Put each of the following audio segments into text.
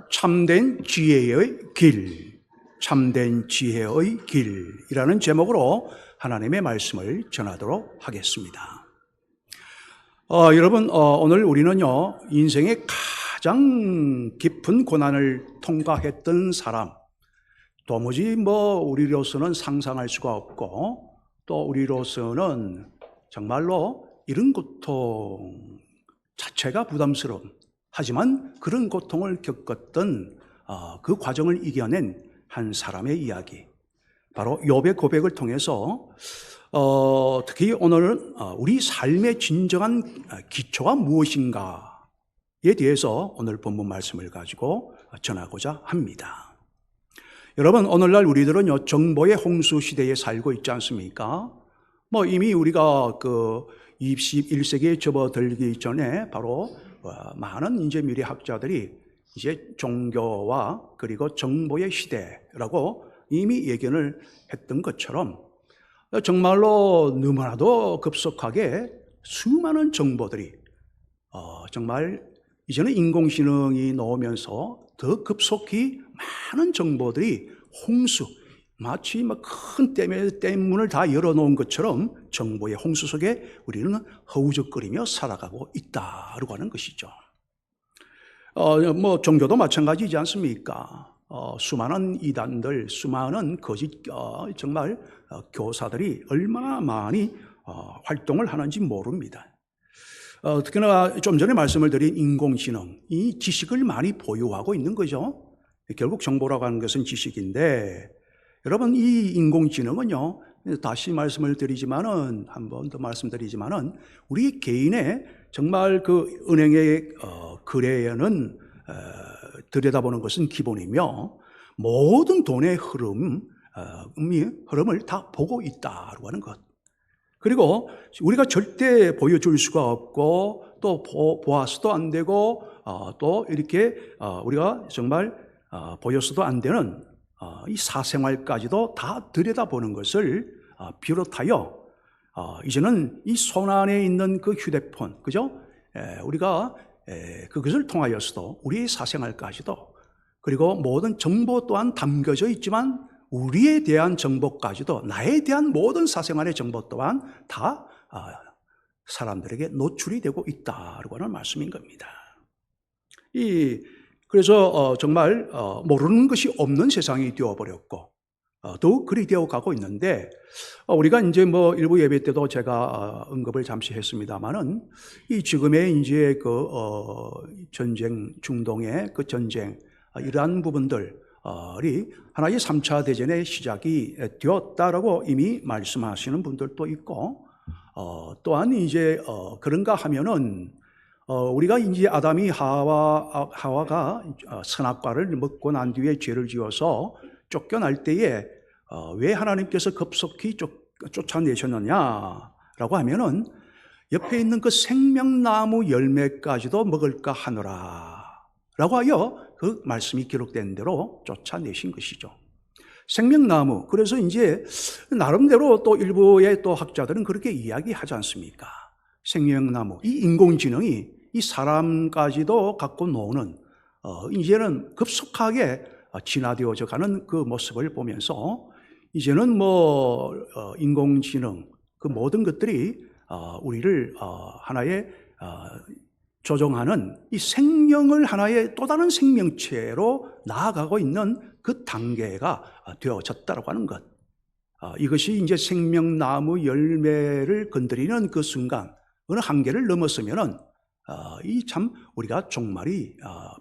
참된 지혜의 길, 참된 지혜의 길이라는 제목으로 하나님의 말씀을 전하도록 하겠습니다. 여러분, 오늘 우리는요, 인생의 가장 깊은 고난을 통과했던 사람, 도무지 우리로서는 상상할 수가 없고, 또 우리로서는 정말로 이런 고통 자체가 부담스러운, 하지만 그런 고통을 겪었던 그 과정을 이겨낸 한 사람의 이야기, 바로 욥의 고백을 통해서 특히 오늘은 우리 삶의 진정한 기초가 무엇인가에 대해서 오늘 본문 말씀을 가지고 전하고자 합니다. 여러분, 오늘날 우리들은요, 정보의 홍수 시대에 살고 있지 않습니까? 이미 우리가 21세기에 접어들기 전에 바로 많은 이제 미래학자들이 이제 종교와 그리고 정보의 시대라고 이미 예견을 했던 것처럼 정말로 너무나도 급속하게 수많은 정보들이 정말 이제는 인공지능이 나오면서 더 급속히 많은 정보들이 홍수, 마치 큰 댐문을 다 열어놓은 것처럼 정보의 홍수 속에 우리는 허우적거리며 살아가고 있다라고 하는 것이죠. 종교도 마찬가지지 않습니까? 수많은 이단들, 수많은 거짓 정말 교사들이 얼마나 많이 활동을 하는지 모릅니다. 특히나 좀 전에 말씀을 드린 인공지능, 이 지식을 많이 보유하고 있는 거죠. 결국 정보라고 하는 것은 지식인데, 여러분, 이 인공지능은요, 다시 말씀을 드리지만은, 한 번 더 말씀드리지만은, 우리 개인의 정말 그 은행의 거래에는 들여다보는 것은 기본이며, 모든 돈의 흐름을 다 보고 있다고 하는 것. 그리고 우리가 절대 보여줄 수가 없고, 또 보아서도 안 되고, 또 이렇게 우리가 정말 보여서도 안 되는 이 사생활까지도 다 들여다보는 것을 비롯하여 이제는 이 손 안에 있는 그 휴대폰, 그죠? 우리가 그것을 통하여서도 우리의 사생활까지도, 그리고 모든 정보 또한 담겨져 있지만 우리에 대한 정보까지도, 나에 대한 모든 사생활의 정보 또한 다 사람들에게 노출이 되고 있다고 하는 말씀인 겁니다. 그래서 정말 모르는 것이 없는 세상이 되어버렸고, 더욱 그리 되어가고 있는데, 우리가 이제 일부 예배 때도 제가 언급을 잠시 했습니다만은, 이 지금의 이제 전쟁, 중동의 그 전쟁, 이러한 부분들이 하나의 3차 대전의 시작이 되었다라고 이미 말씀하시는 분들도 있고, 또한 이제 그런가 하면은 우리가 이제 아담이 하와가 선악과를 먹고 난 뒤에 죄를 지어서 쫓겨날 때에 왜 하나님께서 급속히 쫓아내셨느냐라고 하면은 옆에 있는 그 생명나무 열매까지도 먹을까 하노라라고 하여 그 말씀이 기록된 대로 쫓아내신 것이죠. 생명나무, 그래서 이제 나름대로 또 일부의 또 학자들은 그렇게 이야기하지 않습니까? 생명나무, 이 인공지능이 이 사람까지도 갖고 노는 이제는 급속하게 진화되어져 가는 그 모습을 보면서 이제는 인공지능 그 모든 것들이 우리를 하나의 조종하는 이 생명을 하나의 또 다른 생명체로 나아가고 있는 그 단계가 되어졌다고 하는 것. 이것이 이제 생명나무 열매를 건드리는 그 순간, 어느 한계를 넘었으면은 이 참 우리가 종말이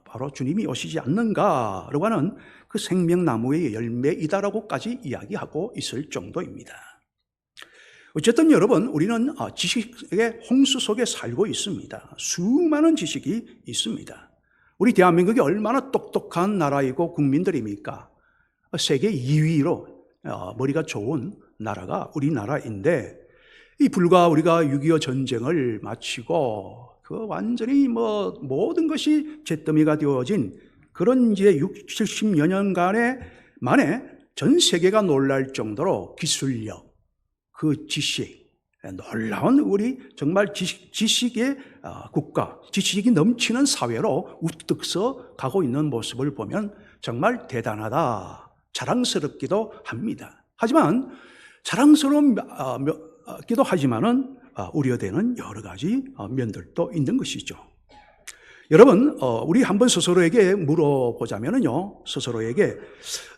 바로 주님이 오시지 않는가라고 하는 그 생명나무의 열매이다라고까지 이야기하고 있을 정도입니다. 어쨌든 여러분, 우리는 지식의 홍수 속에 살고 있습니다. 수많은 지식이 있습니다. 우리 대한민국이 얼마나 똑똑한 나라이고 국민들입니까? 세계 2위로 머리가 좋은 나라가 우리나라인데, 이 불과 우리가 6.25 전쟁을 마치고 그 완전히 모든 것이 잿더미가 되어진 그런 이제 60, 70여 년간의 만에 전 세계가 놀랄 정도로 기술력, 그 지식, 놀라운 우리 정말 지식의 국가, 지식이 넘치는 사회로 우뚝 서 가고 있는 모습을 보면 정말 대단하다, 자랑스럽기도 합니다. 하지만 자랑스럽기도 하지만은 우려되는 여러 가지 면들도 있는 것이죠. 여러분, 우리 한번 스스로에게 물어보자면요, 스스로에게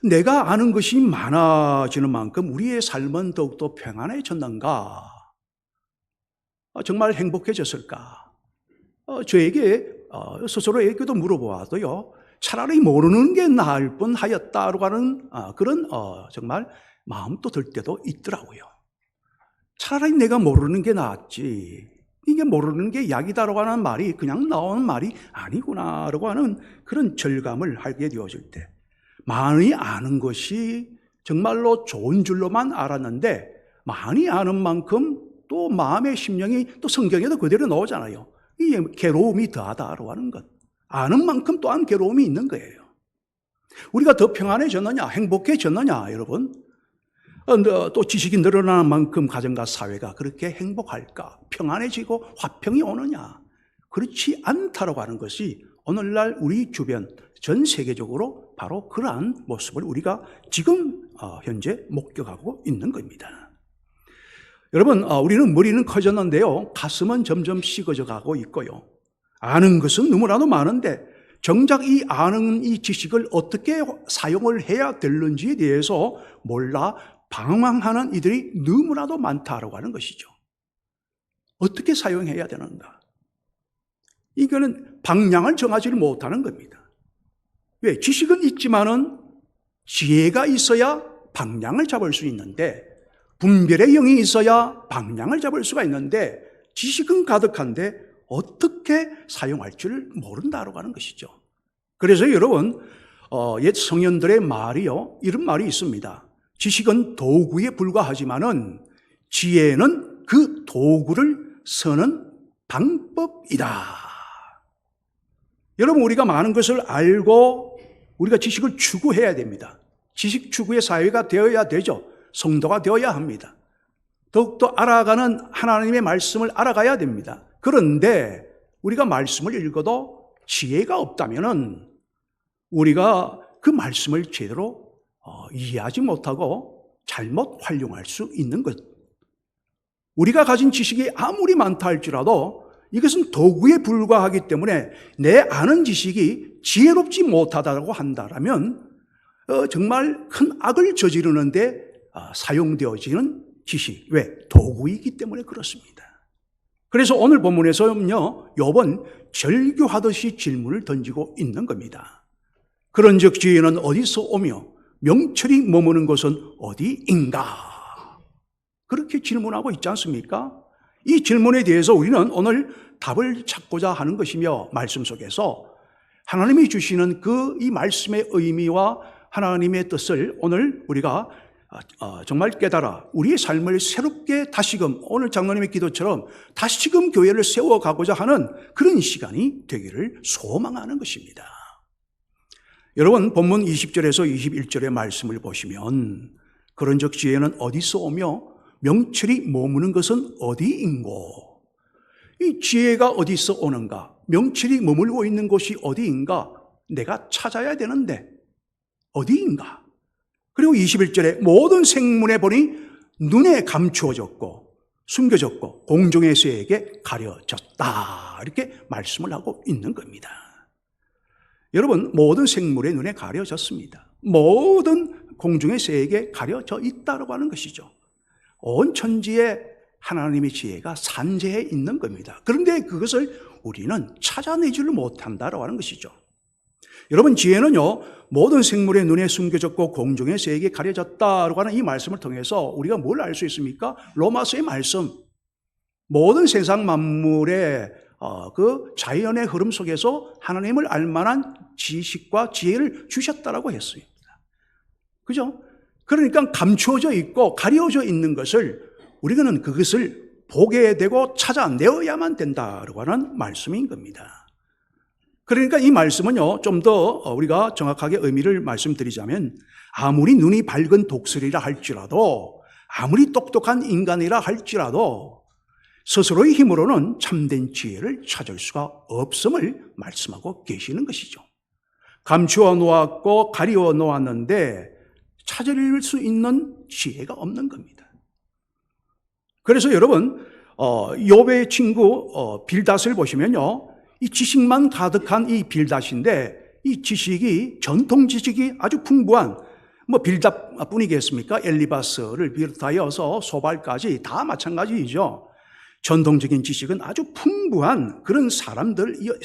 내가 아는 것이 많아지는 만큼 우리의 삶은 더욱더 평안해졌는가? 정말 행복해졌을까? 저에게 스스로에게도 물어보아도요, 차라리 모르는 게 나을 뻔하였다라고 하는 그런 정말 마음도 들 때도 있더라고요. 차라리 내가 모르는 게 낫지, 이게 모르는 게 약이다라고 하는 말이 그냥 나오는 말이 아니구나라고 하는 그런 절감을 하게 되어질 때, 많이 아는 것이 정말로 좋은 줄로만 알았는데 많이 아는 만큼 또 마음의 심령이 또 성경에도 그대로 나오잖아요. 이게 괴로움이 더하다라고 하는 것. 아는 만큼 또한 괴로움이 있는 거예요. 우리가 더 평안해졌느냐, 행복해졌느냐, 여러분? 또 지식이 늘어나는 만큼 가정과 사회가 그렇게 행복할까? 평안해지고 화평이 오느냐? 그렇지 않다라고 하는 것이 오늘날 우리 주변 전 세계적으로 바로 그러한 모습을 우리가 지금 현재 목격하고 있는 겁니다. 여러분, 우리는 머리는 커졌는데요, 가슴은 점점 식어져 가고 있고요. 아는 것은 너무나도 많은데 정작 이 아는 이 지식을 어떻게 사용을 해야 되는지에 대해서 몰라 방황하는 이들이 너무나도 많다라고 하는 것이죠. 어떻게 사용해야 되는가? 이거는 방향을 정하지를 못하는 겁니다. 왜? 지식은 있지만은 지혜가 있어야 방향을 잡을 수 있는데, 분별의 영이 있어야 방향을 잡을 수가 있는데, 지식은 가득한데 어떻게 사용할 줄 모른다라고 하는 것이죠. 그래서 여러분, 옛 성현들의 말이요, 이런 말이 있습니다. 지식은 도구에 불과하지만은 지혜는 그 도구를 쓰는 방법이다. 여러분, 우리가 많은 것을 알고 우리가 지식을 추구해야 됩니다. 지식 추구의 사회가 되어야 되죠. 성도가 되어야 합니다. 더욱더 알아가는 하나님의 말씀을 알아가야 됩니다. 그런데 우리가 말씀을 읽어도 지혜가 없다면은 우리가 그 말씀을 제대로 이해하지 못하고 잘못 활용할 수 있는 것. 우리가 가진 지식이 아무리 많다 할지라도 이것은 도구에 불과하기 때문에 내 아는 지식이 지혜롭지 못하다고 한다면 정말 큰 악을 저지르는데 사용되어지는 지식, 왜? 도구이기 때문에 그렇습니다. 그래서 오늘 본문에서는요, 욥은 절규하듯이 질문을 던지고 있는 겁니다. 그런즉 지혜는 어디서 오며 명철이 머무는 것은 어디인가? 그렇게 질문하고 있지 않습니까? 이 질문에 대해서 우리는 오늘 답을 찾고자 하는 것이며, 말씀 속에서 하나님이 주시는 이 말씀의 의미와 하나님의 뜻을 오늘 우리가 정말 깨달아 우리의 삶을 새롭게 다시금, 오늘 장로님의 기도처럼 다시금 교회를 세워가고자 하는 그런 시간이 되기를 소망하는 것입니다. 여러분, 본문 20절에서 21절의 말씀을 보시면 그런즉 지혜는 어디서 오며 명철이 머무는 것은 어디인고? 이 지혜가 어디서 오는가? 명철이 머물고 있는 곳이 어디인가? 내가 찾아야 되는데 어디인가? 그리고 21절에 모든 생문에 보니 눈에 감추어졌고 숨겨졌고 공중의 새에게 가려졌다, 이렇게 말씀을 하고 있는 겁니다. 여러분, 모든 생물의 눈에 가려졌습니다. 모든 공중의 새에게 가려져 있다고 하는 것이죠. 온 천지에 하나님의 지혜가 산재해 있는 겁니다. 그런데 그것을 우리는 찾아내지를 못한다고 하는 것이죠. 여러분, 지혜는요, 모든 생물의 눈에 숨겨졌고 공중의 새에게 가려졌다고 하는 이 말씀을 통해서 우리가 뭘 알 수 있습니까? 로마서의 말씀, 모든 세상 만물의 그 자연의 흐름 속에서 하나님을 알만한 지식과 지혜를 주셨다라고 했습니다. 그죠? 그러니까 감추어져 있고 가려져 있는 것을 우리는 그것을 보게 되고 찾아내어야만 된다라고 하는 말씀인 겁니다. 그러니까 이 말씀은요, 좀 더 우리가 정확하게 의미를 말씀드리자면, 아무리 눈이 밝은 독수리라 할지라도, 아무리 똑똑한 인간이라 할지라도 스스로의 힘으로는 참된 지혜를 찾을 수가 없음을 말씀하고 계시는 것이죠. 감추어 놓았고 가리워 놓았는데 찾을 수 있는 지혜가 없는 겁니다. 그래서 여러분, 욥의 친구 빌닷을 보시면요, 이 지식만 가득한 이 빌닷인데 이 지식이, 전통 지식이 아주 풍부한, 빌닷뿐이겠습니까? 엘리바스를 비롯하여서 소발까지 다 마찬가지이죠. 전통적인 지식은 아주 풍부한 그런 사람들이었고,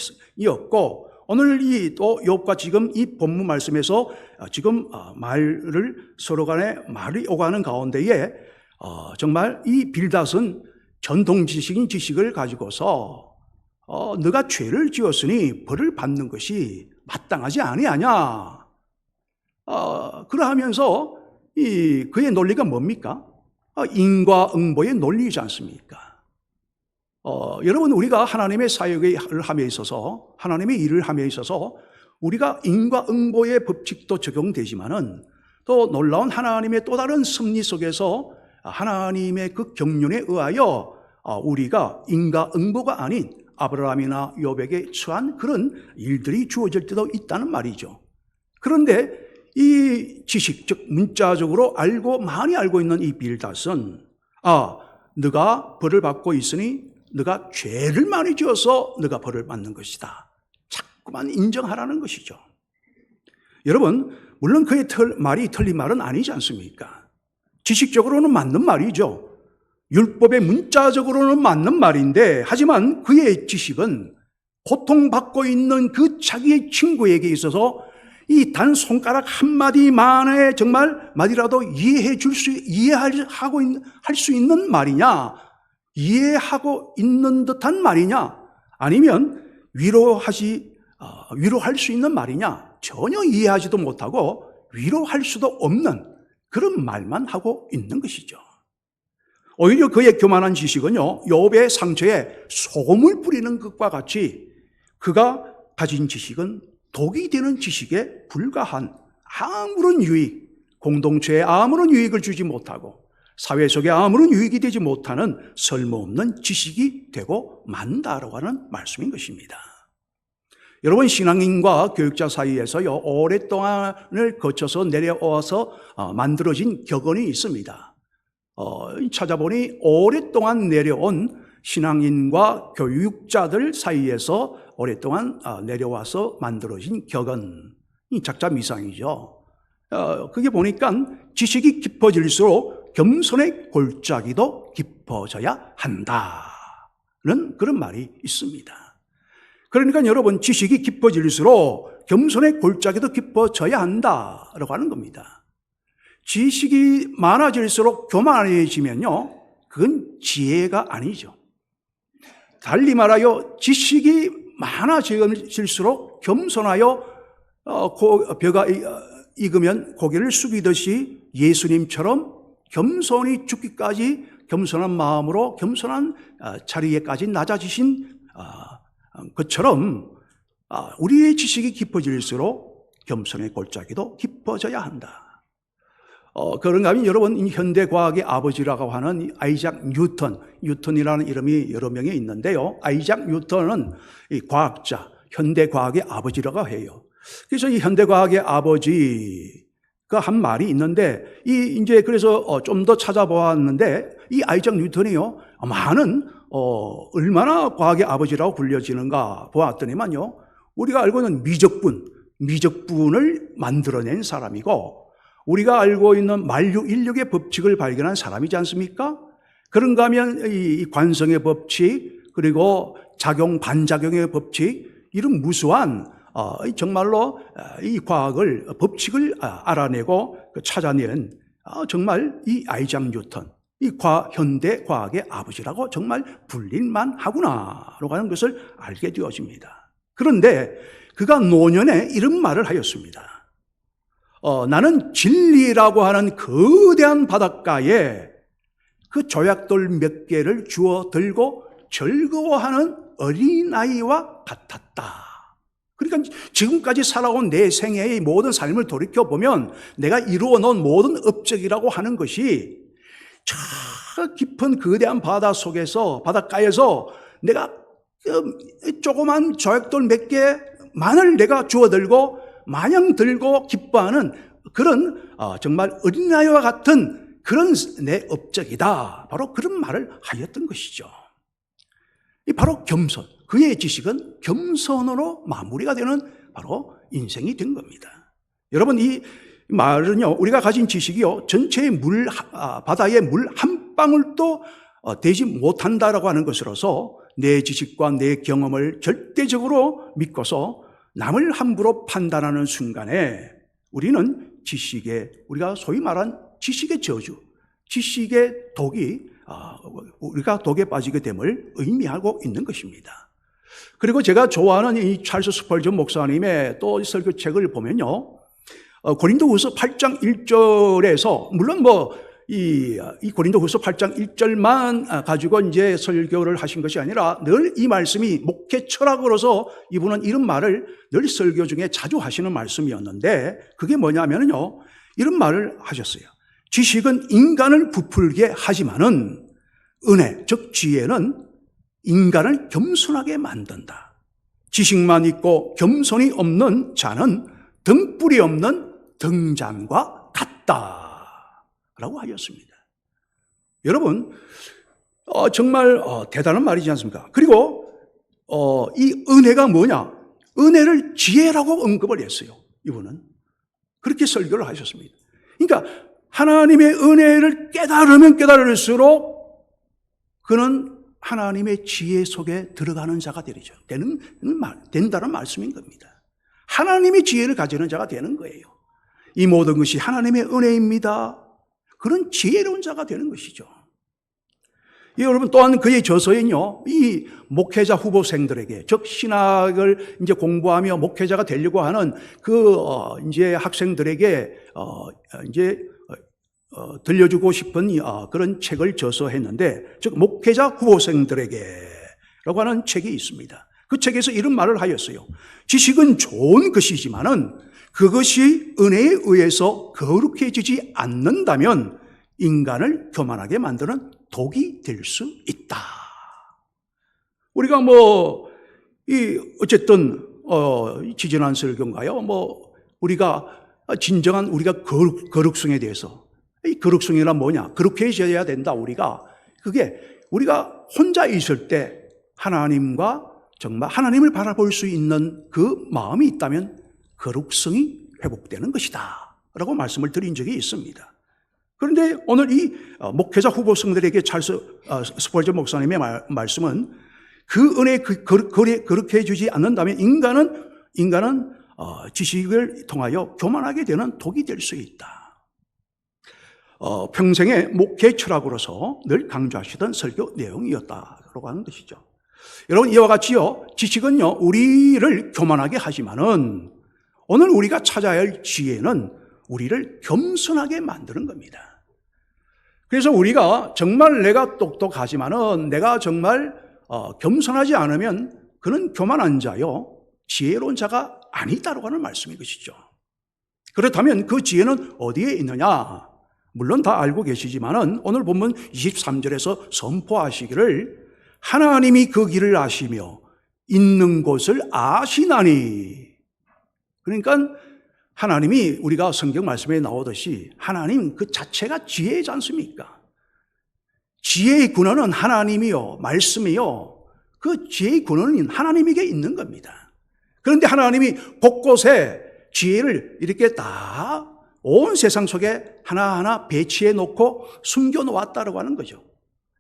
오늘 또 욥과 지금 이 본문 말씀에서 지금 말을 서로 간에 말이 오가는 가운데에 정말 이 빌닷은 전통 지식인 지식을 가지고서 너가 죄를 지었으니 벌을 받는 것이 마땅하지 아니하냐, 그러하면서 그의 논리가 뭡니까? 인과응보의 논리이지 않습니까? 여러분, 우리가 하나님의 사역을 함에 있어서, 하나님의 일을 함에 있어서 우리가 인과응보의 법칙도 적용되지만은 또 놀라운 하나님의 또 다른 섭리 속에서 하나님의 그 경륜에 의하여 우리가 인과응보가 아닌 아브라함이나 욥에게 처한 그런 일들이 주어질 때도 있다는 말이죠. 그런데 이 지식, 즉 문자적으로 많이 알고 있는 이 빌닷은 너가 벌을 받고 있으니 너가 죄를 많이 지어서 너가 벌을 받는 것이다, 자꾸만 인정하라는 것이죠. 여러분, 물론 그의 말이 틀린 말은 아니지 않습니까? 지식적으로는 맞는 말이죠. 율법의 문자적으로는 맞는 말인데, 하지만 그의 지식은 고통받고 있는 그 자기의 친구에게 있어서 이 단 손가락 한마디만에 정말 마디라도 이해하고 할 수 있는 말이냐, 이해하고 있는 듯한 말이냐, 아니면 위로할 수 있는 말이냐, 전혀 이해하지도 못하고 위로할 수도 없는 그런 말만 하고 있는 것이죠. 오히려 그의 교만한 지식은요, 욥의 상처에 소금을 뿌리는 것과 같이 그가 가진 지식은 독이 되는 지식에 불과한, 아무런 유익, 공동체에 아무런 유익을 주지 못하고 사회 속에 아무런 유익이 되지 못하는 쓸모없는 지식이 되고 만다라고 하는 말씀인 것입니다. 여러분, 신앙인과 교육자 사이에서요, 오랫동안을 거쳐서 내려와서 만들어진 격언이 있습니다. 찾아보니 오랫동안 내려온 신앙인과 교육자들 사이에서 오랫동안 내려와서 만들어진 격언이 작자미상이죠. 그게 보니까 지식이 깊어질수록 겸손의 골짜기도 깊어져야 한다는 그런 말이 있습니다. 그러니까 여러분, 지식이 깊어질수록 겸손의 골짜기도 깊어져야 한다라고 하는 겁니다. 지식이 많아질수록 교만해지면요, 그건 지혜가 아니죠. 달리 말하여 지식이 많아질수록 겸손하여 벼가 익으면 고개를 숙이듯이 예수님처럼 겸손히 죽기까지 겸손한 마음으로 겸손한 자리에까지 낮아지신 것처럼 우리의 지식이 깊어질수록 겸손의 골짜기도 깊어져야 한다. 그런가 하면 여러분, 현대과학의 아버지라고 하는 아이작 뉴턴이라는 이름이 여러 명이 있는데요, 아이작 뉴턴은 이 과학자, 현대과학의 아버지라고 해요. 그래서 이 현대과학의 아버지가 한 말이 있는데, 그래서 좀 더 찾아보았는데, 이 아이작 뉴턴이요, 얼마나 과학의 아버지라고 불려지는가 보았더니만요, 우리가 알고 있는 미적분을 만들어낸 사람이고, 우리가 알고 있는 만류 인력의 법칙을 발견한 사람이지 않습니까? 그런가 하면 이 관성의 법칙, 그리고 작용, 반작용의 법칙, 이런 무수한 정말로 이 법칙을 알아내고 찾아낸 정말 이 아이작 뉴턴, 이 현대 과학의 아버지라고 정말 불릴만 하구나라고 하는 것을 알게 되어집니다. 그런데 그가 노년에 이런 말을 하였습니다. 나는 진리라고 하는 거대한 바닷가에 그 조약돌 몇 개를 주워 들고 즐거워하는 어린아이와 같았다. 그러니까 지금까지 살아온 내 생애의 모든 삶을 돌이켜보면 내가 이루어 놓은 모든 업적이라고 하는 것이 저 깊은 거대한 바다 속에서, 바닷가에서 내가 조그만 조약돌 몇 개만을 내가 주워들고 마냥 들고 기뻐하는 그런 정말 어린아이와 같은 그런 내 업적이다. 바로 그런 말을 하였던 것이죠. 이 바로 겸손. 그의 지식은 겸손으로 마무리가 되는 바로 인생이 된 겁니다. 여러분, 이 말은요, 우리가 가진 지식이요, 전체의 바다의 물 한 방울도 되지 못한다라고 하는 것으로서 내 지식과 내 경험을 절대적으로 믿고서 남을 함부로 판단하는 순간에 우리는 우리가 소위 말한 지식의 저주, 지식의 독이, 우리가 독에 빠지게 됨을 의미하고 있는 것입니다. 그리고 제가 좋아하는 이 찰스 스펄전 목사님의 또 설교책을 보면요, 고린도후서 8장 1절에서 물론 이 고린도후서 8장 1절만 가지고 이제 설교를 하신 것이 아니라 늘 이 말씀이 목회 철학으로서 이분은 이런 말을 늘 설교 중에 자주 하시는 말씀이었는데, 그게 뭐냐면요, 이런 말을 하셨어요. 지식은 인간을 부풀게 하지만은 은혜, 즉 지혜는 인간을 겸손하게 만든다. 지식만 있고 겸손이 없는 자는 등불이 없는 등잔과 같다 라고 하였습니다. 여러분, 정말 대단한 말이지 않습니까? 그리고 이 은혜가 뭐냐? 은혜를 지혜라고 언급을 했어요. 이분은 그렇게 설교를 하셨습니다. 그러니까 하나님의 은혜를 깨달으면 깨달을수록 그는 하나님의 지혜 속에 들어가는 자가 된다는 말씀인 겁니다. 하나님의 지혜를 가지는 자가 되는 거예요. 이 모든 것이 하나님의 은혜입니다. 그런 지혜로운 자가 되는 것이죠. 여러분, 또한 그의 저서에는요, 이 목회자 후보생들에게, 즉 신학을 이제 공부하며 목회자가 되려고 하는 이제 학생들에게 들려주고 싶은 그런 책을 저서했는데, 즉 목회자 후보생들에게라고 하는 책이 있습니다. 그 책에서 이런 말을 하였어요. 지식은 좋은 것이지만은 그것이 은혜에 의해서 거룩해지지 않는다면 인간을 교만하게 만드는 독이 될 수 있다. 우리가 어쨌든 지지난 설교인가요? 우리가 진정한 우리가 거룩성에 대해서, 이 거룩성이란 뭐냐? 거룩해져야 된다. 그게 우리가 혼자 있을 때 하나님과 정말 하나님을 바라볼 수 있는 그 마음이 있다면 거룩성이 회복되는 것이다 라고 말씀을 드린 적이 있습니다. 그런데 오늘 이 목회자 후보생들에게 찰스 스펄전 목사님의 말씀은 그 은혜 거룩해 주지 않는다면 인간은 지식을 통하여 교만하게 되는 독이 될 수 있다. 평생의 목회 철학으로서 늘 강조하시던 설교 내용이었다라고 하는 것이죠. 여러분, 이와 같이요, 지식은요, 우리를 교만하게 하지만은 오늘 우리가 찾아야 할 지혜는 우리를 겸손하게 만드는 겁니다. 그래서 우리가 정말 내가 똑똑하지만은 내가 정말 겸손하지 않으면 그는 교만한 자요, 지혜로운 자가 아니다라고 하는 말씀인 것이죠. 그렇다면 그 지혜는 어디에 있느냐? 물론 다 알고 계시지만은 오늘 본문 23절에서 선포하시기를 하나님이 그 길을 아시며 있는 곳을 아시나니. 그러니까 하나님이 우리가 성경 말씀에 나오듯이 하나님 그 자체가 지혜이지 않습니까? 지혜의 근원은 하나님이요, 말씀이요, 그 지혜의 근원은 하나님에게 있는 겁니다. 그런데 하나님이 곳곳에 지혜를 이렇게 다 온 세상 속에 하나하나 배치해 놓고 숨겨 놓았다고 하는 거죠.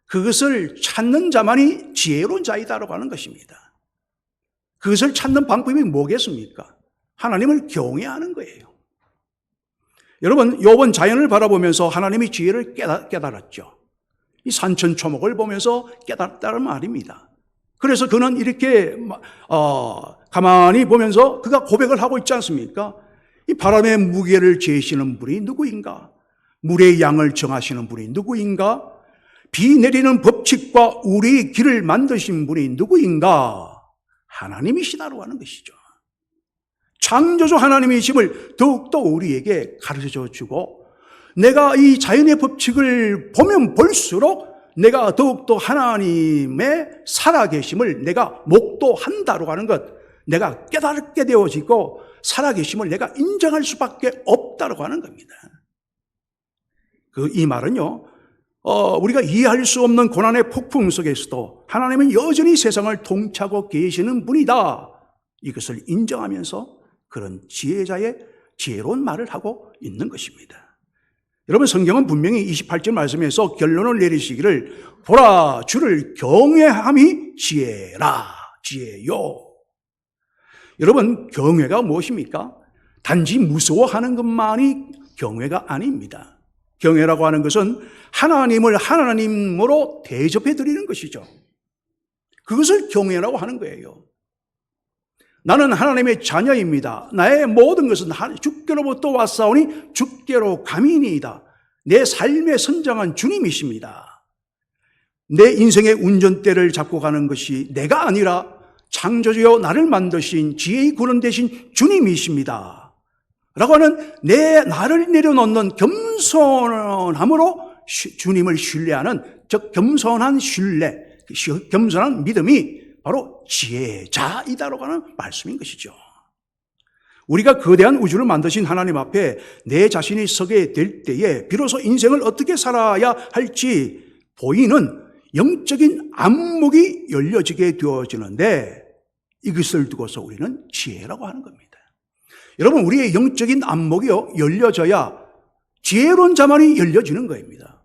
그것을 찾는 자만이 지혜로운 자이다라고 하는 것입니다. 그것을 찾는 방법이 뭐겠습니까? 하나님을 경외하는 거예요. 여러분, 욥은 자연을 바라보면서 하나님의 지혜를 깨달았죠. 이 산천초목을 보면서 깨달았다는 말입니다. 그래서 그는 이렇게 가만히 보면서 그가 고백을 하고 있지 않습니까? 이 바람의 무게를 재시는 분이 누구인가? 물의 양을 정하시는 분이 누구인가? 비 내리는 법칙과 우리의 길을 만드신 분이 누구인가? 하나님이시다라고 하는 것이죠. 창조주 하나님의 힘을 더욱더 우리에게 가르쳐 주고 내가 이 자연의 법칙을 보면 볼수록 내가 더욱더 하나님의 살아계심을 내가 목도한다고 하는 것, 내가 깨닫게 되어지고 살아계심을 내가 인정할 수밖에 없다고 하는 겁니다. 이 말은요, 우리가 이해할 수 없는 고난의 폭풍 속에서도 하나님은 여전히 세상을 통치하고 계시는 분이다. 이것을 인정하면서 그런 지혜로운 말을 하고 있는 것입니다. 여러분, 성경은 분명히 28절 말씀에서 결론을 내리시기를 보라, 주를 경외함이 지혜라, 지혜요. 여러분, 경외가 무엇입니까? 단지 무서워하는 것만이 경외가 아닙니다. 경외라고 하는 것은 하나님을 하나님으로 대접해 드리는 것이죠. 그것을 경외라고 하는 거예요. 나는 하나님의 자녀입니다. 나의 모든 것은 주께로부터 왔사오니 주께로 감이니이다. 내 삶의 선장은 주님이십니다. 내 인생의 운전대를 잡고 가는 것이 내가 아니라 창조주여 나를 만드신 지혜의 구원 되신 주님이십니다. 라고 하는 나를 내려놓는 겸손함으로 주님을 신뢰하는, 즉 겸손한 신뢰, 겸손한 믿음이 바로 지혜자이다라고 하는 말씀인 것이죠. 우리가 거대한 우주를 만드신 하나님 앞에 내 자신이 서게 될 때에 비로소 인생을 어떻게 살아야 할지 보이는 영적인 안목이 열려지게 되어지는데, 이것을 두고서 우리는 지혜라고 하는 겁니다. 여러분, 우리의 영적인 안목이요, 열려져야 지혜로운 자만이 열려지는 겁니다.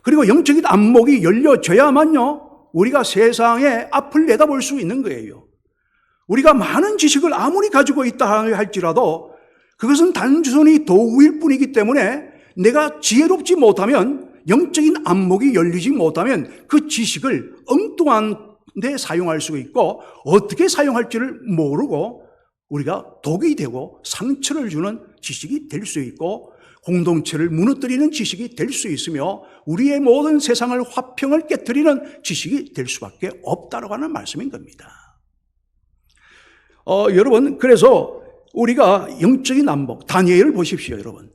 그리고 영적인 안목이 열려져야만요, 우리가 세상의 앞을 내다볼 수 있는 거예요. 우리가 많은 지식을 아무리 가지고 있다 할지라도 그것은 단순히 도구일 뿐이기 때문에 내가 지혜롭지 못하면, 영적인 안목이 열리지 못하면 그 지식을 엉뚱한 데 사용할 수 있고 어떻게 사용할지를 모르고 우리가 독이 되고 상처를 주는 지식이 될 수 있고 공동체를 무너뜨리는 지식이 될 수 있으며 우리의 모든 세상을 화평을 깨트리는 지식이 될 수밖에 없다고 하는 말씀인 겁니다. 여러분, 그래서 우리가 영적인 안목, 다니엘을 보십시오, 여러분.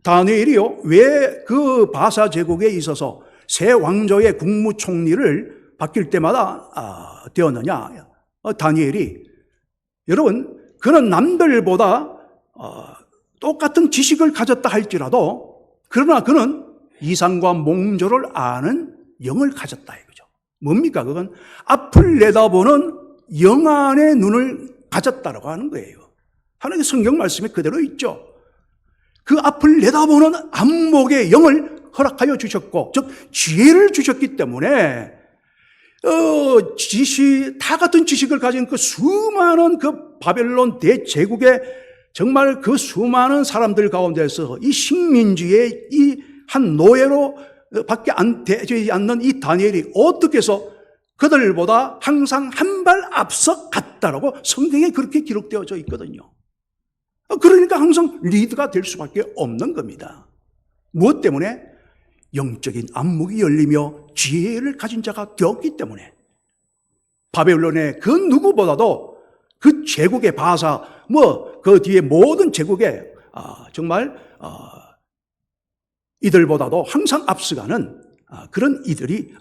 다니엘이요, 왜 그 바사 제국에 있어서 새 왕조의 국무총리를 바뀔 때마다 되었느냐? 다니엘이, 여러분, 그는 남들보다 똑같은 지식을 가졌다 할지라도 그러나 그는 이상과 몽조를 아는 영을 가졌다 이거죠. 뭡니까? 그건 앞을 내다보는 영안의 눈을 가졌다라고 하는 거예요. 하나님의 성경 말씀에 그대로 있죠. 그 앞을 내다보는 안목의 영을 허락하여 주셨고, 즉 지혜를 주셨기 때문에 다 같은 지식을 가진 그 수많은 그 바벨론 대제국의 정말 그 수많은 사람들 가운데서 이 식민지의 이 한 노예로 밖에 되지 않는 이 다니엘이 어떻게 해서 그들보다 항상 한 발 앞서 갔다라고 성경에 그렇게 기록되어져 있거든요. 그러니까 항상 리드가 될 수밖에 없는 겁니다. 무엇 때문에? 영적인 안목이 열리며 지혜를 가진 자가 되었기 때문에. 바벨론의 그 누구보다도 그 제국의 바사, 그 뒤에 모든 제국의 정말 이들보다도 항상 앞서가는 그런 이들이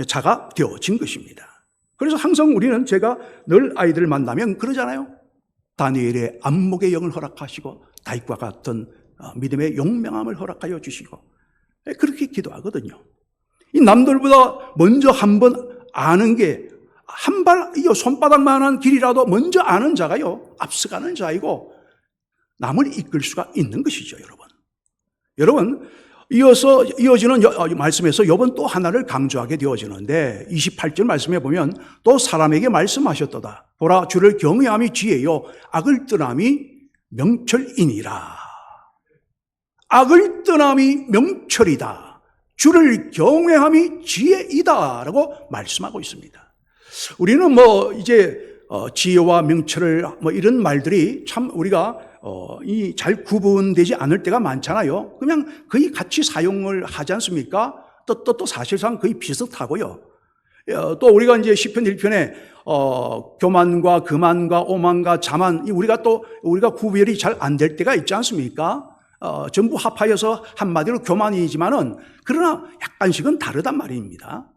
자가 되어진 것입니다. 그래서 항상 우리는, 제가 늘 아이들을 만나면 그러잖아요. 다니엘의 안목의 영을 허락하시고 다윗과 같은 믿음의 용맹함을 허락하여 주시고 그렇게 기도하거든요. 이 남들보다 먼저 한번 아는 게 한 발, 손바닥만한 길이라도 먼저 아는 자가요, 앞서가는 자이고 남을 이끌 수가 있는 것이죠, 여러분. 여러분, 이어지는 말씀에서 욥은 또 하나를 강조하게 되어지는데 28절 말씀에 보면 또 사람에게 말씀하셨도다. 보라, 주를 경외함이 지혜요 악을 떠남이 명철이니라. 악을 떠남이 명철이다. 주를 경외함이 지혜이다 라고 말씀하고 있습니다. 우리는 이제 지혜와 명철을 이런 말들이 참 우리가 잘 구분되지 않을 때가 많잖아요. 그냥 거의 같이 사용을 하지 않습니까? 또 사실상 거의 비슷하고요. 또 우리가 이제 시편 1편에 교만과 금만과 오만과 자만, 우리가 구별이 잘 안 될 때가 있지 않습니까? 전부 합하여서 한마디로 교만이지만은 그러나 약간씩은 다르단 말입니다.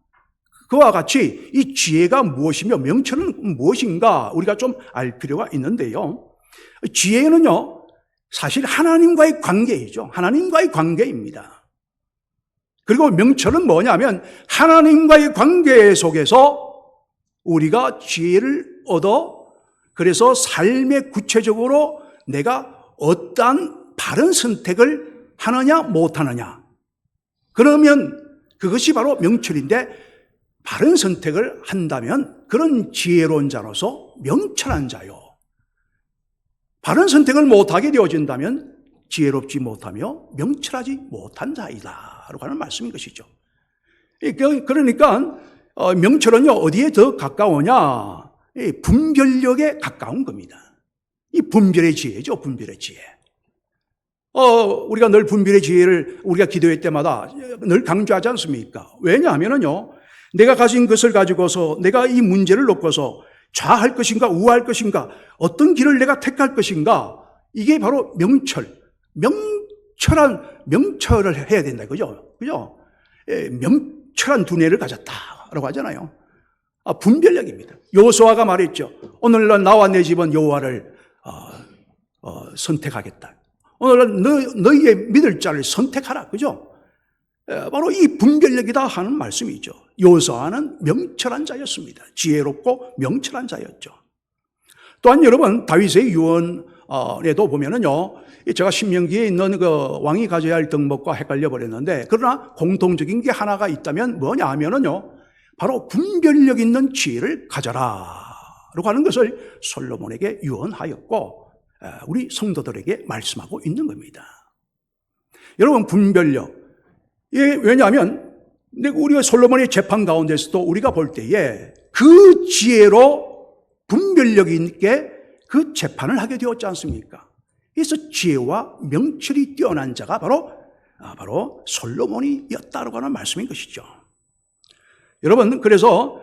그와 같이 이 지혜가 무엇이며 명철은 무엇인가 우리가 좀 알 필요가 있는데요. 지혜는요, 사실 하나님과의 관계이죠. 하나님과의 관계입니다. 그리고 명철은 뭐냐면 하나님과의 관계 속에서 우리가 지혜를 얻어 그래서 삶에 구체적으로 내가 어떠한 바른 선택을 하느냐 못하느냐, 그러면 그것이 바로 명철인데, 바른 선택을 한다면 그런 지혜로운 자로서 명철한 자요, 바른 선택을 못하게 되어진다면 지혜롭지 못하며 명철하지 못한 자이다 라고 하는 말씀인 것이죠. 그러니까 명철은요, 어디에 더 가까우냐? 분별력에 가까운 겁니다. 이 분별의 지혜죠, 분별의 지혜. 우리가 늘 분별의 지혜를 우리가 기도회 때마다 늘 강조하지 않습니까? 왜냐하면요, 내가 가진 것을 가지고서 내가 이 문제를 놓고서 좌할 것인가 우할 것인가, 어떤 길을 내가 택할 것인가, 이게 바로 명철을 해야 된다, 그죠? 명철한 두뇌를 가졌다라고 하잖아요. 분별력입니다. 여호수아가 말했죠. 오늘날 나와 내 집은 여호와를 선택하겠다. 오늘날 너희의 믿을 자를 선택하라, 그죠? 바로 이 분별력이다 하는 말씀이죠. 여호수아는 명철한 자였습니다. 지혜롭고 명철한 자였죠. 또한 여러분, 다윗의 유언에도 보면은요, 제가 신명기에 있는 그 왕이 가져야 할 덕목과 헷갈려 버렸는데, 그러나 공통적인 게 하나가 있다면 뭐냐 하면은요, 바로 분별력 있는 지혜를 가져라 라고 하는 것을 솔로몬에게 유언하였고 우리 성도들에게 말씀하고 있는 겁니다. 여러분, 분별력, 왜냐하면 우리가 솔로몬의 재판 가운데서도 우리가 볼 때에 그 지혜로 분별력 있게 그 재판을 하게 되었지 않습니까? 그래서 지혜와 명철이 뛰어난 자가 바로 솔로몬이었다라고 하는 말씀인 것이죠. 여러분, 그래서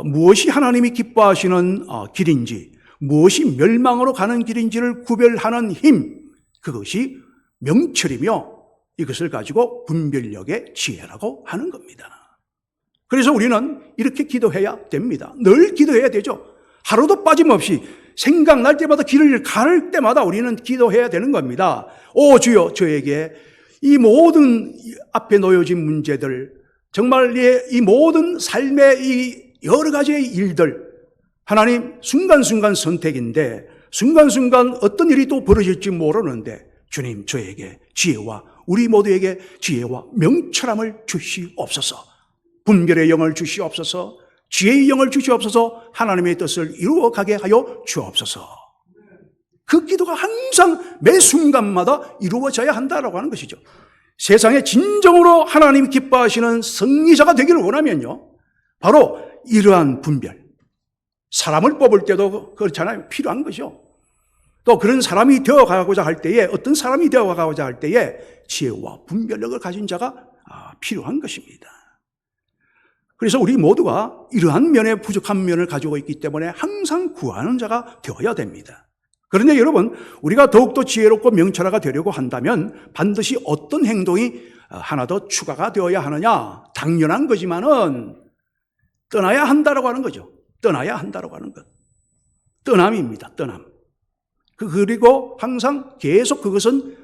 무엇이 하나님이 기뻐하시는 길인지, 무엇이 멸망으로 가는 길인지를 구별하는 힘, 그것이 명철이며 이것을 가지고 분별력의 지혜라고 하는 겁니다. 그래서 우리는 이렇게 기도해야 됩니다. 늘 기도해야 되죠. 하루도 빠짐없이 생각날 때마다, 길을 가를 때마다 우리는 기도해야 되는 겁니다. 오 주여, 저에게 이 모든 앞에 놓여진 문제들, 정말 이 모든 삶의 이 여러 가지의 일들, 하나님 순간순간 선택인데 순간순간 어떤 일이 또 벌어질지 모르는데 주님, 저에게 지혜와 우리 모두에게 지혜와 명철함을 주시옵소서, 분별의 영을 주시옵소서, 지혜의 영을 주시옵소서, 하나님의 뜻을 이루어가게 하여 주옵소서. 그 기도가 항상 매 순간마다 이루어져야 한다라고 하는 것이죠. 세상에 진정으로 하나님이 기뻐하시는 승리자가 되기를 원하면요, 바로 이러한 분별, 사람을 뽑을 때도 그렇잖아요. 필요한 것이죠. 또 그런 사람이 되어가고자 할 때에, 어떤 사람이 되어가고자 할 때에 지혜와 분별력을 가진 자가 필요한 것입니다. 그래서 우리 모두가 이러한 면에 부족한 면을 가지고 있기 때문에 항상 구하는 자가 되어야 됩니다. 그런데 여러분, 우리가 더욱더 지혜롭고 명철화가 되려고 한다면 반드시 어떤 행동이 하나 더 추가가 되어야 하느냐? 당연한 거지만은 떠나야 한다라고 하는 거죠. 떠나야 한다라고 하는 것. 떠남입니다. 떠남. 그리고 항상 계속 그것은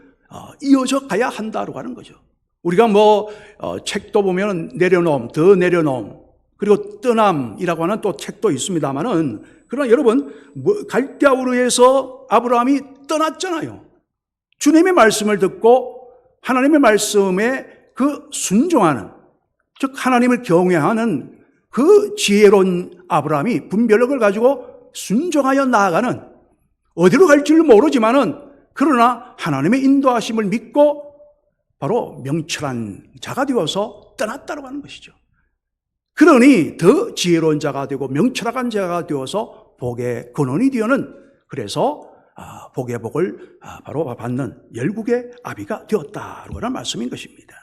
이어져 가야 한다라고 하는 거죠. 우리가 책도 보면 내려놓음, 더 내려놓음, 그리고 떠남이라고 하는 또 책도 있습니다만은, 그러나 여러분, 갈대아우르에서 아브라함이 떠났잖아요. 주님의 말씀을 듣고 하나님의 말씀에 그 순종하는, 즉 하나님을 경외하는 그 지혜로운 아브라함이 분별력을 가지고 순종하여 나아가는, 어디로 갈지를 모르지만은 그러나 하나님의 인도하심을 믿고 바로 명철한 자가 되어서 떠났다고 하는 것이죠. 그러니 더 지혜로운 자가 되고 명철한 자가 되어서 복의 근원이 되어는, 그래서 복의 복을 바로 받는 열국의 아비가 되었다라고 하는 말씀인 것입니다.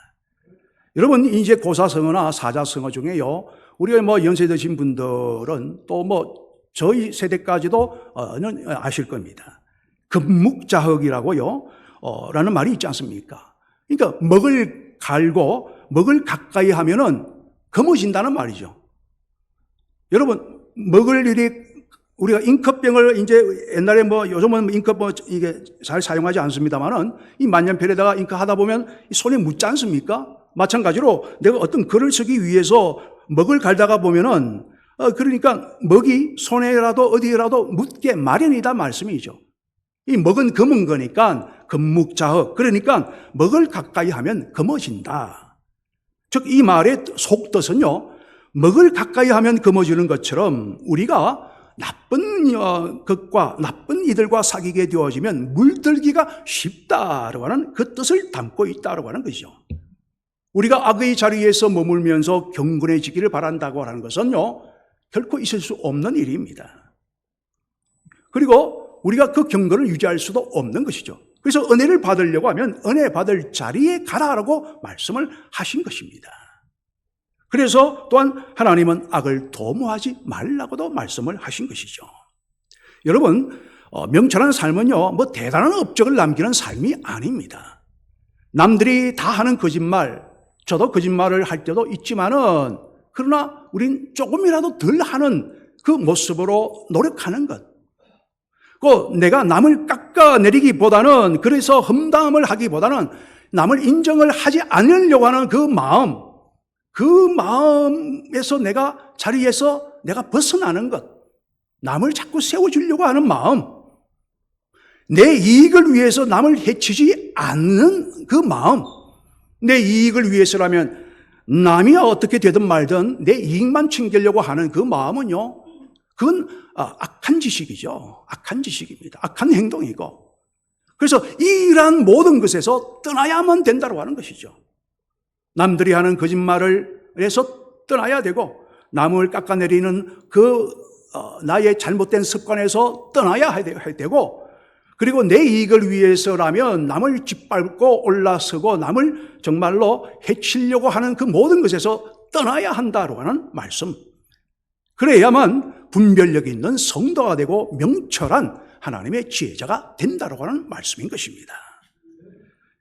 여러분, 이제 고사성어나 사자성어 중에요, 우리가 연세 드신 분들은 또 저희 세대까지도 아실 겁니다. 금묵자흑이라고요. 라는 말이 있지 않습니까? 그러니까 먹을 갈고 먹을 가까이 하면은 검어진다는 말이죠. 여러분, 먹을 일이 우리가 잉크병을 이제 옛날에 요즘은 잉크 이게 잘 사용하지 않습니다만은 이 만년필에다가 잉크 하다 보면 손에 묻지 않습니까? 마찬가지로 내가 어떤 글을 쓰기 위해서 먹을 갈다가 보면은 그러니까 먹이 손에라도 어디라도 묻게 마련이다 말씀이죠. 이 먹은 검은 거니까 검묵자흑, 그러니까 먹을 가까이 하면 검어진다. 즉 이 말의 속뜻은요, 먹을 가까이 하면 검어지는 것처럼 우리가 나쁜 것과 나쁜 이들과 사귀게 되어지면 물들기가 쉽다라고 하는 그 뜻을 담고 있다라고 하는 것이죠. 우리가 악의 자리에서 머물면서 경건해지기를 바란다고 하는 것은요, 결코 있을 수 없는 일입니다. 그리고 우리가 그 경건을 유지할 수도 없는 것이죠. 그래서 은혜를 받으려고 하면 은혜 받을 자리에 가라라고 말씀을 하신 것입니다. 그래서 또한 하나님은 악을 도모하지 말라고도 말씀을 하신 것이죠. 여러분, 명철한 삶은요, 대단한 업적을 남기는 삶이 아닙니다. 남들이 다 하는 거짓말, 저도 거짓말을 할 때도 있지만은, 그러나 우린 조금이라도 덜 하는 그 모습으로 노력하는 것. 내가 남을 깎아내리기보다는, 그래서 험담을 하기보다는 남을 인정을 하지 않으려고 하는 그 마음에서 자리에서 내가 벗어나는 것, 남을 자꾸 세워주려고 하는 마음, 내 이익을 위해서 남을 해치지 않는 그 마음, 내 이익을 위해서라면 남이 어떻게 되든 말든 내 이익만 챙기려고 하는 그 마음은요, 그건 악한 지식이죠. 악한 지식입니다. 악한 행동이고. 그래서 이러한 모든 것에서 떠나야만 된다고 하는 것이죠. 남들이 하는 거짓말을 해서 떠나야 되고, 남을 깎아내리는 나의 잘못된 습관에서 떠나야 되고, 그리고 내 이익을 위해서라면 남을 짓밟고 올라서고 남을 정말로 해치려고 하는 그 모든 것에서 떠나야 한다고 하는 말씀. 그래야만 분별력 있는 성도가 되고 명철한 하나님의 지혜자가 된다고 하는 말씀인 것입니다.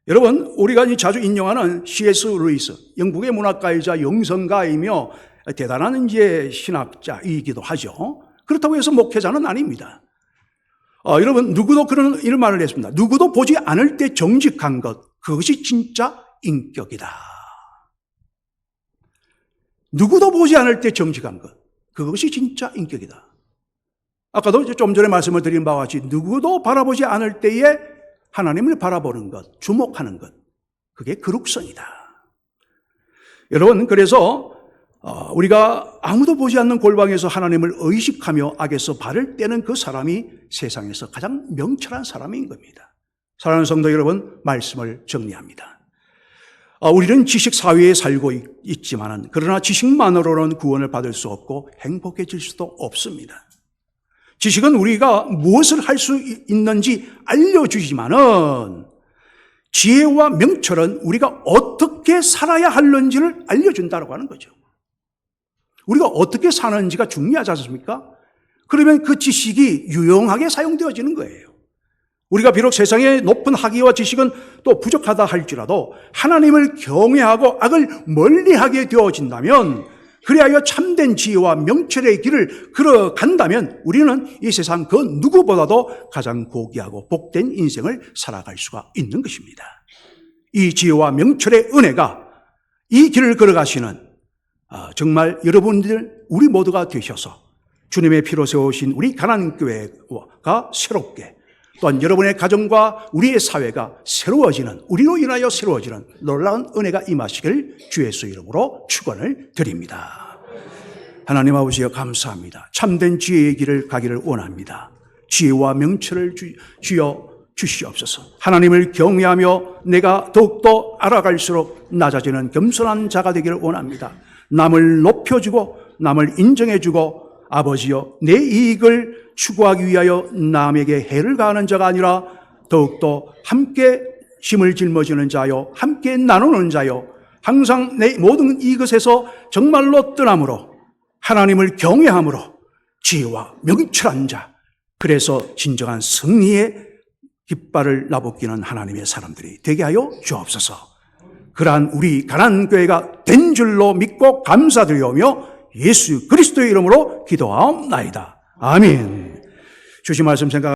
여러분, 우리가 자주 인용하는 C.S. 루이스, 영국의 문학가이자 영성가이며 대단한 신학자이기도 하죠. 그렇다고 해서 목회자는 아닙니다. 여러분, 누구도 이런 말을 했습니다. 누구도 보지 않을 때 정직한 것, 그것이 진짜 인격이다. 누구도 보지 않을 때 정직한 것, 그것이 진짜 인격이다. 아까도 좀 전에 말씀을 드린 바와 같이 누구도 바라보지 않을 때에 하나님을 바라보는 것, 주목하는 것, 그게 거룩성이다. 여러분, 그래서 우리가 아무도 보지 않는 골방에서 하나님을 의식하며 악에서 발을 떼는 그 사람이 세상에서 가장 명철한 사람인 겁니다. 사랑하는 성도 여러분, 말씀을 정리합니다. 우리는 지식 사회에 살고 있지만은, 그러나 지식만으로는 구원을 받을 수 없고 행복해질 수도 없습니다. 지식은 우리가 무엇을 할 수 있는지 알려주지만은, 지혜와 명철은 우리가 어떻게 살아야 하는지를 알려준다고 하는 거죠. 우리가 어떻게 사는지가 중요하지 않습니까? 그러면 그 지식이 유용하게 사용되어지는 거예요. 우리가 비록 세상의 높은 학위와 지식은 또 부족하다 할지라도 하나님을 경외하고 악을 멀리하게 되어진다면, 그리하여 참된 지혜와 명철의 길을 걸어간다면 우리는 이 세상 그 누구보다도 가장 고귀하고 복된 인생을 살아갈 수가 있는 것입니다. 이 지혜와 명철의 은혜가 이 길을 걸어가시는 정말 여러분들 우리 모두가 되셔서 주님의 피로 세우신 우리 가난교회가 새롭게, 또한 여러분의 가정과 우리의 사회가 새로워지는, 우리로 인하여 새로워지는 놀라운 은혜가 임하시길 주의 예수 이름으로 축원을 드립니다. 하나님 아버지여, 감사합니다. 참된 지혜의 길을 가기를 원합니다. 지혜와 명철을 주여 주시옵소서. 하나님을 경외하며 내가 더욱더 알아갈수록 낮아지는 겸손한 자가 되기를 원합니다. 남을 높여주고 남을 인정해주고, 아버지여, 내 이익을 추구하기 위하여 남에게 해를 가하는 자가 아니라 더욱더 함께 힘을 짊어지는 자요, 함께 나누는 자요, 항상 내 모든 이것에서 정말로 떠남으로 하나님을 경외함으로 지혜와 명철한 자, 그래서 진정한 승리의 깃발을 나부끼는 하나님의 사람들이 되게 하여 주옵소서. 그러한 우리 가난교회가 된 줄로 믿고 감사드리오며 예수 그리스도의 이름으로 기도하옵나이다. 아멘. 주신 말씀 생각